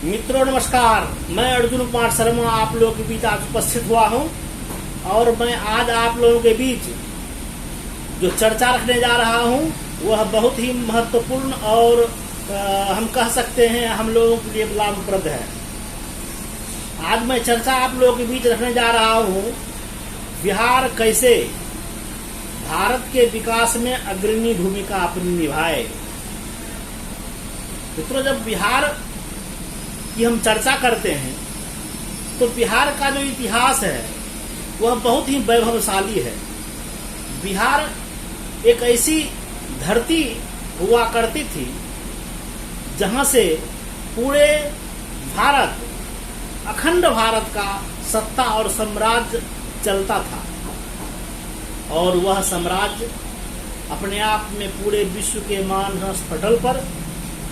मित्रों नमस्कार, मैं अर्जुन कुमार शर्मा आप लोगों के बीच आज उपस्थित हुआ हूं और मैं आज आप लोगों के बीच जो चर्चा रखने जा रहा हूं वह बहुत ही महत्वपूर्ण और हम कह सकते हैं हम लोगों के लिए लाभप्रद है। आज मैं चर्चा आप लोगों के बीच रखने जा रहा हूं बिहार कैसे भारत के विकास में अग्रणी भूमिका अपनी निभाए। मित्रों, जब बिहार की हम चर्चा करते हैं तो बिहार का जो इतिहास है वह बहुत ही वैभवशाली है। बिहार एक ऐसी धरती हुआ करती थी जहां से पूरे भारत, अखंड भारत का सत्ता और साम्राज्य चलता था और वह साम्राज्य अपने आप में पूरे विश्व के मानस पटल पर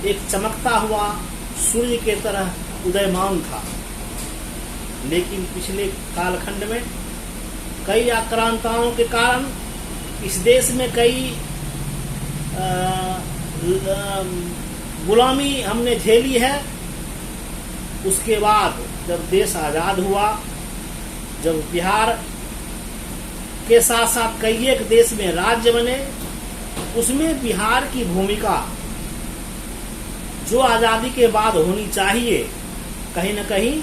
एक चमकता हुआ सूर्य के तरह उदयमान था। लेकिन पिछले कालखंड में कई आक्रांताओं के कारण इस देश में कई गुलामी हमने झेली है। उसके बाद जब देश आजाद हुआ, जब बिहार के साथ साथ कई एक देश में राज्य बने, उसमें बिहार की भूमिका जो आज़ादी के बाद होनी चाहिए कहीं न कहीं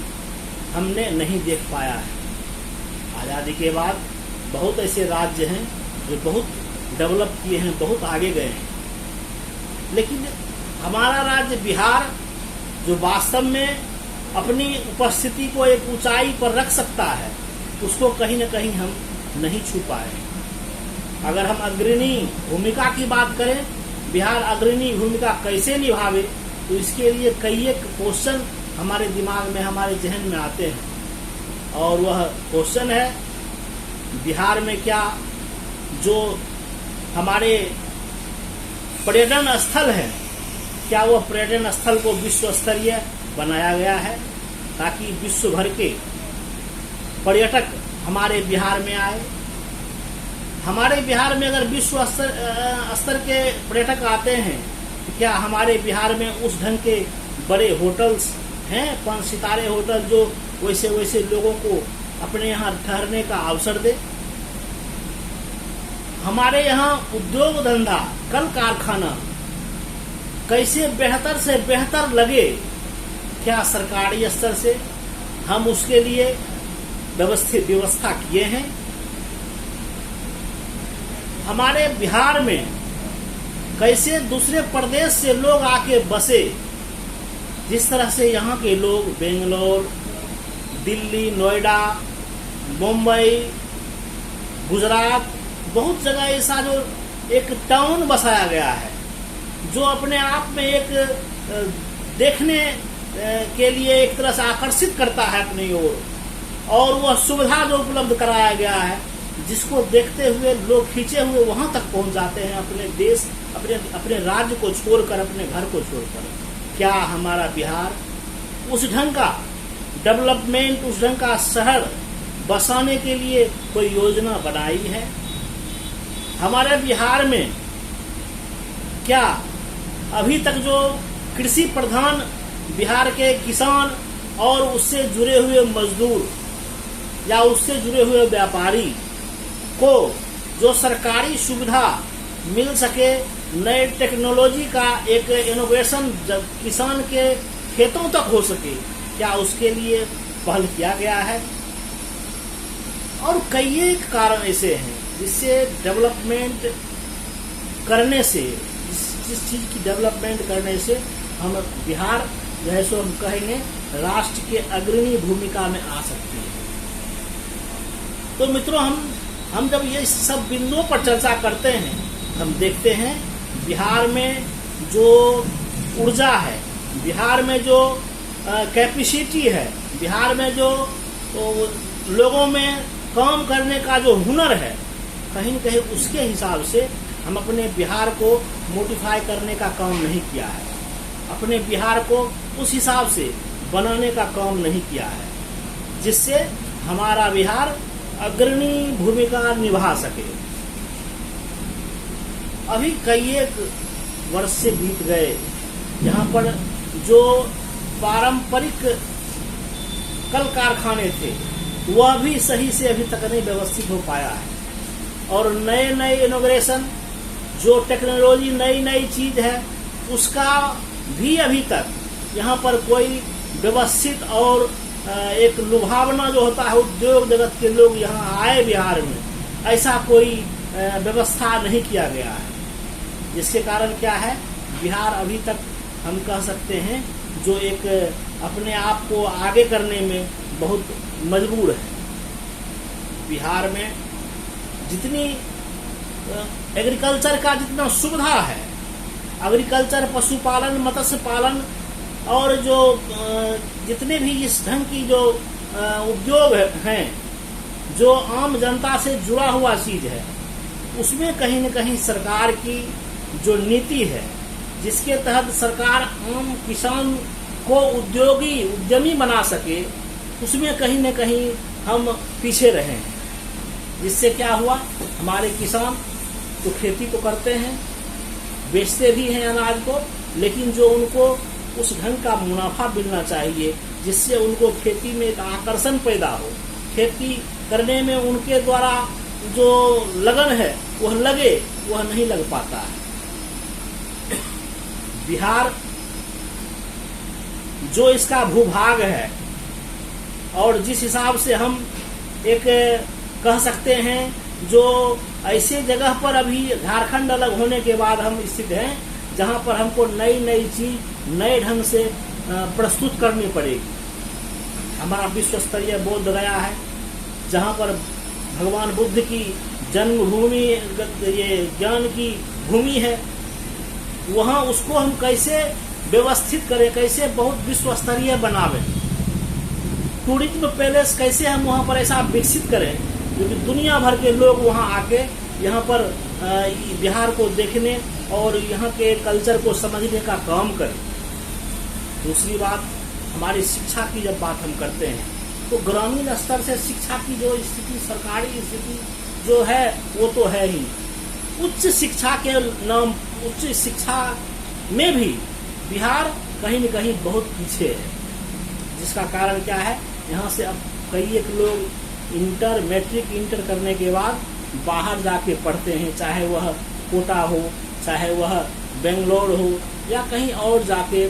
हमने नहीं देख पाया है। आज़ादी के बाद बहुत ऐसे राज्य हैं जो बहुत डेवलप किए हैं, बहुत आगे गए हैं, लेकिन हमारा राज्य बिहार जो वास्तव में अपनी उपस्थिति को एक ऊंचाई पर रख सकता है, उसको कहीं न कहीं हम नहीं छू पाए। अगर हम अग्रणी भूमिका की बात करें, बिहार अग्रणी भूमिका कैसे निभावे, तो इसके लिए कई एक क्वेश्चन हमारे दिमाग में, हमारे जहन में आते हैं। और वह क्वेश्चन है बिहार में क्या जो हमारे पर्यटन स्थल है, क्या वह पर्यटन स्थल को विश्व स्तरीय बनाया गया है ताकि विश्व भर के पर्यटक हमारे बिहार में आए। हमारे बिहार में अगर विश्व स्तर के पर्यटक आते हैं तो क्या हमारे बिहार में उस ढंग के बड़े होटल्स हैं, 5 सितारे होटल, जो वैसे वैसे लोगों को अपने यहाँ ठहरने का अवसर दे। हमारे यहाँ उद्योग धंधा, कल कारखाना कैसे बेहतर से बेहतर लगे, क्या सरकारी स्तर से हम उसके लिए व्यवस्था किए हैं। हमारे बिहार में कैसे दूसरे प्रदेश से लोग आके बसे, जिस तरह से यहाँ के लोग बेंगलोर, दिल्ली, नोएडा, मुंबई, गुजरात, बहुत जगह ऐसा जो एक टाउन बसाया गया है जो अपने आप में एक देखने के लिए एक तरह से आकर्षित करता है अपनी ओर, और वह सुविधा जो उपलब्ध कराया गया है जिसको देखते हुए लोग खींचे हुए वहां तक पहुंच जाते हैं, अपने देश, अपने राज्य को छोड़कर, अपने घर को छोड़कर। क्या हमारा बिहार उस ढंग का डेवलपमेंट, उस ढंग का शहर बसाने के लिए कोई योजना बनाई है? हमारे बिहार में क्या अभी तक जो कृषि प्रधान बिहार के किसान और उससे जुड़े हुए मजदूर या उससे जुड़े हुए व्यापारी को जो सरकारी सुविधा मिल सके, नए टेक्नोलॉजी का एक इनोवेशन जब किसान के खेतों तक हो सके, क्या उसके लिए पहल किया गया है? और कई एक कारण ऐसे हैं जिससे डेवलपमेंट करने से, जिस चीज की डेवलपमेंट करने से हम बिहार जो है सो हम कहेंगे राष्ट्र के अग्रणी भूमिका में आ सकते हैं। तो मित्रों, हम जब ये सब बिंदुओं पर चर्चा करते हैं, हम देखते हैं बिहार में जो ऊर्जा है, बिहार में जो कैपेसिटी है, बिहार में जो लोगों में काम करने का जो हुनर है, कहीं न कहीं उसके हिसाब से हम अपने बिहार को मोडिफाई करने का काम नहीं किया है, अपने बिहार को उस हिसाब से बनाने का काम नहीं किया है जिससे हमारा बिहार अग्रणी भूमिका निभा सके। अभी कई एक वर्ष से बीत गए, यहाँ पर जो पारंपरिक कल कारखाने थे वह भी सही से अभी तक नहीं व्यवस्थित हो पाया है। और नए नए इनोवेशन, जो टेक्नोलॉजी नई नई चीज है, उसका भी अभी तक यहाँ पर कोई व्यवस्थित और एक लुभावना जो होता है उद्योग जगत के लोग यहाँ आए बिहार में, ऐसा कोई व्यवस्था नहीं किया गया है। जिसके कारण क्या है, बिहार अभी तक हम कह सकते हैं जो एक अपने आप को आगे करने में बहुत मजबूर है। बिहार में जितनी एग्रीकल्चर का जितना सुविधा है, एग्रीकल्चर, पशुपालन, मत्स्य पालन और जो जितने भी इस ढंग की जो उद्योग हैं, जो आम जनता से जुड़ा हुआ चीज है, उसमें कहीं न कहीं सरकार की जो नीति है, जिसके तहत सरकार आम किसान को उद्यमी बना सके, उसमें कहीं न कहीं हम पीछे रहे हैं। जिससे क्या हुआ, हमारे किसान तो खेती तो करते हैं, बेचते भी हैं अनाज को, लेकिन जो उनको उस ढंग का मुनाफा मिलना चाहिए जिससे उनको खेती में एक आकर्षण पैदा हो, खेती करने में उनके द्वारा जो लगन है वह लगे, वह नहीं लग पाता है। बिहार जो इसका भूभाग है और जिस हिसाब से हम एक कह सकते हैं, जो ऐसे जगह पर अभी झारखंड अलग होने के बाद हम स्थित हैं जहां पर हमको नई नई चीज नए ढंग से प्रस्तुत करनी पड़ेगी। हमारा विश्व स्तरीय बोध गया है, जहां पर भगवान बुद्ध की जन्मभूमि, ये ज्ञान की भूमि है, वहां उसको हम कैसे व्यवस्थित करें, कैसे बहुत विश्व स्तरीय बनावें, टूरिज्म पैलेस कैसे हम वहां पर ऐसा विकसित करें क्योंकि दुनिया भर के लोग वहां आके यहाँ पर बिहार को देखने और यहाँ के कल्चर को समझने का काम करें। दूसरी बात, हमारी शिक्षा की जब बात हम करते हैं तो ग्रामीण स्तर से शिक्षा की जो स्थिति, सरकारी स्थिति जो है वो तो है ही। उच्च शिक्षा के नाम, उच्च शिक्षा में भी बिहार कहीं न कहीं बहुत पीछे है। जिसका कारण क्या है, यहाँ से अब कई एक लोग मैट्रिक इंटर करने के बाद बाहर जाके पढ़ते हैं, चाहे वह कोटा हो, चाहे वह बेंगलोर हो या कहीं और जाके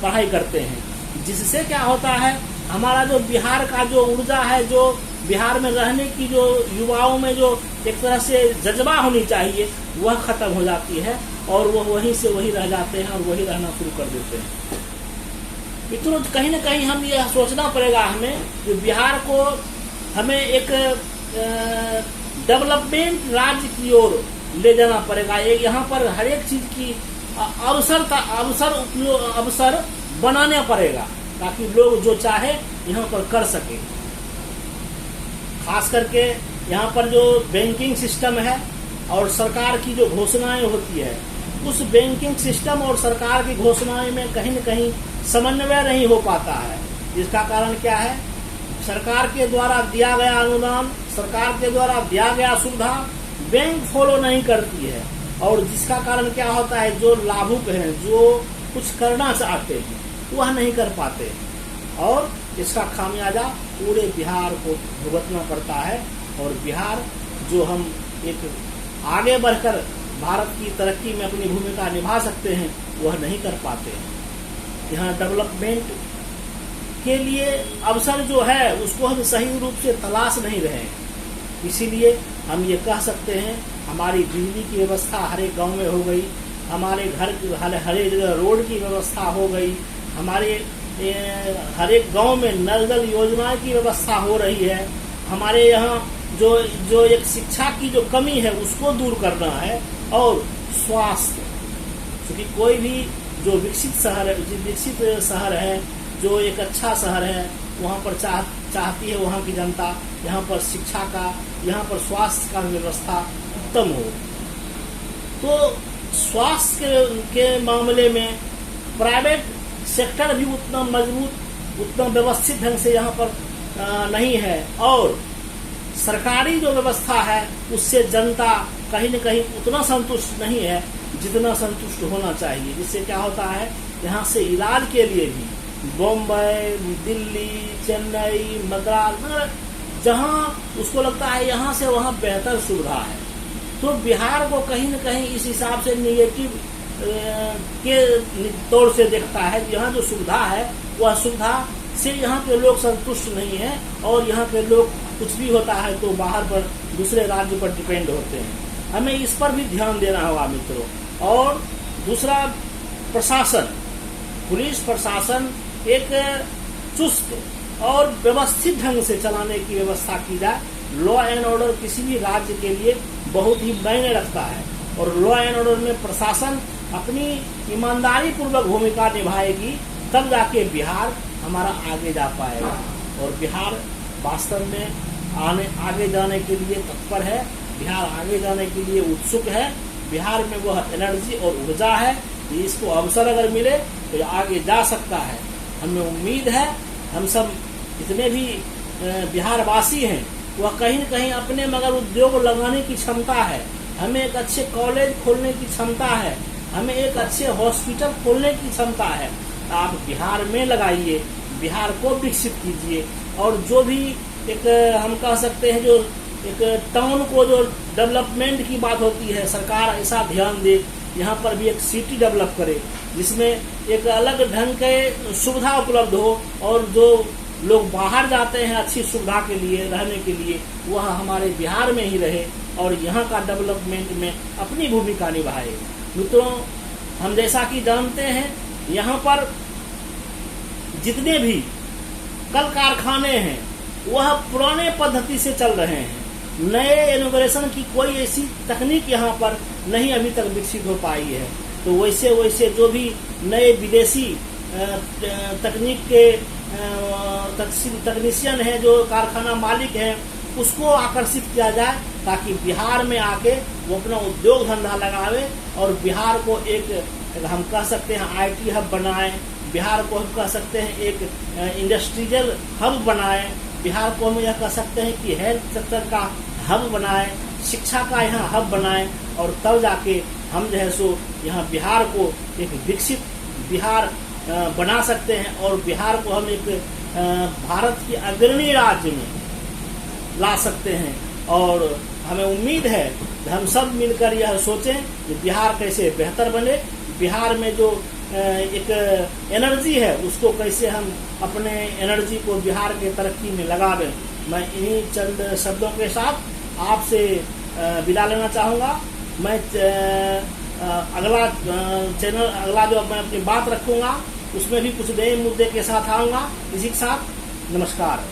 पढ़ाई करते हैं। जिससे क्या होता है, हमारा जो बिहार का जो ऊर्जा है, जो बिहार में रहने की जो युवाओं में जो एक तरह से जज्बा होनी चाहिए, वह खत्म हो जाती है और वह वहीं से वहीं रह जाते हैं और वहीं रहना शुरू कर देते हैं। इतना कहीं न कहीं हम ये सोचना पड़ेगा हमें कि बिहार को हमें एक डेवलपमेंट राज्य की ओर ले जाना पड़ेगा। यहाँ पर हर एक चीज की अवसर बनाना पड़ेगा ताकि लोग जो चाहे यहाँ पर कर सके। खास करके यहाँ पर जो बैंकिंग सिस्टम है और सरकार की जो घोषणाएं होती है, उस बैंकिंग सिस्टम और सरकार की घोषणाएं में कहीं न कहीं समन्वय नहीं हो पाता है। जिसका कारण क्या है, सरकार के द्वारा दिया गया अनुदान, सरकार के द्वारा दिया गया सुविधा बैंक फॉलो नहीं करती है और जिसका कारण क्या होता है, जो लाभुक हैं, जो कुछ करना चाहते हैं, वह नहीं कर पाते और इसका खामियाजा पूरे बिहार को भुगतना पड़ता है। और बिहार जो हम एक आगे बढ़कर भारत की तरक्की में अपनी भूमिका निभा सकते हैं, वह नहीं कर पाते हैं। यहाँ डेवलपमेंट के लिए अवसर जो है उसको हम सही रूप से तलाश नहीं रहे हैं। इसीलिए हम ये कह सकते हैं, हमारी बिजली की व्यवस्था हर एक गांव में हो गई, हमारे घर हर एक जगह रोड की व्यवस्था हो गई, हमारे हर एक गांव में नल जल योजनाएं की व्यवस्था हो रही है। हमारे यहाँ जो एक शिक्षा की जो कमी है उसको दूर करना है और स्वास्थ्य, क्योंकि कोई भी जो विकसित शहर है, जो एक अच्छा शहर है, वहाँ पर चाहती है वहाँ की जनता यहाँ पर शिक्षा का, यहाँ पर स्वास्थ्य का व्यवस्था उत्तम हो। तो स्वास्थ्य के मामले में प्राइवेट सेक्टर भी उतना मजबूत, उतना व्यवस्थित ढंग से यहाँ पर नहीं है और सरकारी जो व्यवस्था है उससे जनता कहीं न कहीं उतना संतुष्ट नहीं है जितना संतुष्ट होना चाहिए। जिससे क्या होता है, यहाँ से इलाज के लिए भी बॉम्बे, दिल्ली, चेन्नई, मद्रास, मतलब जहाँ उसको लगता है यहाँ से वहाँ बेहतर सुविधा है, तो बिहार को कहीं न कहीं इस हिसाब से निगेटिव के तौर से देखता है। यहाँ जो सुविधा है वह सुविधा से यहाँ के लोग संतुष्ट नहीं है, और यहाँ के लोग कुछ भी होता है तो बाहर पर दूसरे राज्य पर डिपेंड होते हैं। हमें इस पर भी ध्यान देना होगा मित्रों। और दूसरा, प्रशासन, पुलिस प्रशासन एक चुस्त और व्यवस्थित ढंग से चलाने की व्यवस्था की जाए। लॉ एंड ऑर्डर किसी भी राज्य के लिए बहुत ही मायने रखता है, और लॉ एंड ऑर्डर में प्रशासन अपनी ईमानदारी पूर्वक भूमिका निभाएगी, तब जाके बिहार हमारा आगे जा पाएगा। और बिहार वास्तव में आगे जाने के लिए तत्पर है, बिहार आगे जाने के लिए उत्सुक है। बिहार में वह एनर्जी और ऊर्जा है कि इसको अवसर अगर मिले तो आगे जा सकता है। हमें उम्मीद है, हम सब जितने भी बिहार वासी हैं वह कहीं न कहीं अपने मगर उद्योग लगाने की क्षमता है, हमें एक अच्छे कॉलेज खोलने की क्षमता है, हमें एक अच्छे हॉस्पिटल खोलने की क्षमता है। आप बिहार में लगाइए, बिहार को विकसित कीजिए। और जो भी एक हम कह सकते हैं, जो एक टाउन को जो डेवलपमेंट की बात होती है, सरकार ऐसा ध्यान दे यहाँ पर भी एक सिटी डेवलप करे जिसमें एक अलग ढंग के सुविधा उपलब्ध हो, और जो लोग बाहर जाते हैं अच्छी सुविधा के लिए, रहने के लिए, वह हमारे बिहार में ही रहे और यहाँ का डेवलपमेंट में अपनी भूमिका निभाए। मित्रों, हम जैसा कि जानते हैं यहाँ पर जितने भी कल कारखाने हैं वह पुराने पद्धति से चल रहे हैं। नए इनोवेशन की कोई ऐसी तकनीक यहाँ पर नहीं अभी तक विकसित हो पाई है। तो वैसे वैसे जो भी नए विदेशी तकनीक के तकनीशियन है, जो कारखाना मालिक हैं, उसको आकर्षित किया जाए ताकि बिहार में आके वो अपना उद्योग धंधा लगावे और बिहार को एक हम कह सकते हैं IT हब बनाए, बिहार को हम कह सकते हैं एक इंडस्ट्रियल हब बनाए, बिहार को हम यह कह सकते हैं कि हेल्थ सेक्टर का हब बनाए, शिक्षा का यहाँ हब बनाए, और तब जाके हम जो है सो यहाँ बिहार को एक विकसित बिहार बना सकते हैं, और बिहार को हम एक भारत की अग्रणी राज्य में ला सकते हैं। और हमें उम्मीद है कि हम सब मिलकर यह सोचें कि बिहार कैसे बेहतर बने, बिहार में जो एक एनर्जी है उसको कैसे हम अपने एनर्जी को बिहार के तरक्की में लगावें। मैं इन्हीं चंद शब्दों के साथ आपसे विदा लेना चाहूँगा। मैं अगला चैनल अगला जो मैं अपनी बात रखूँगा उसमें भी कुछ नए मुद्दे के साथ आऊँगा। इसी के साथ नमस्कार।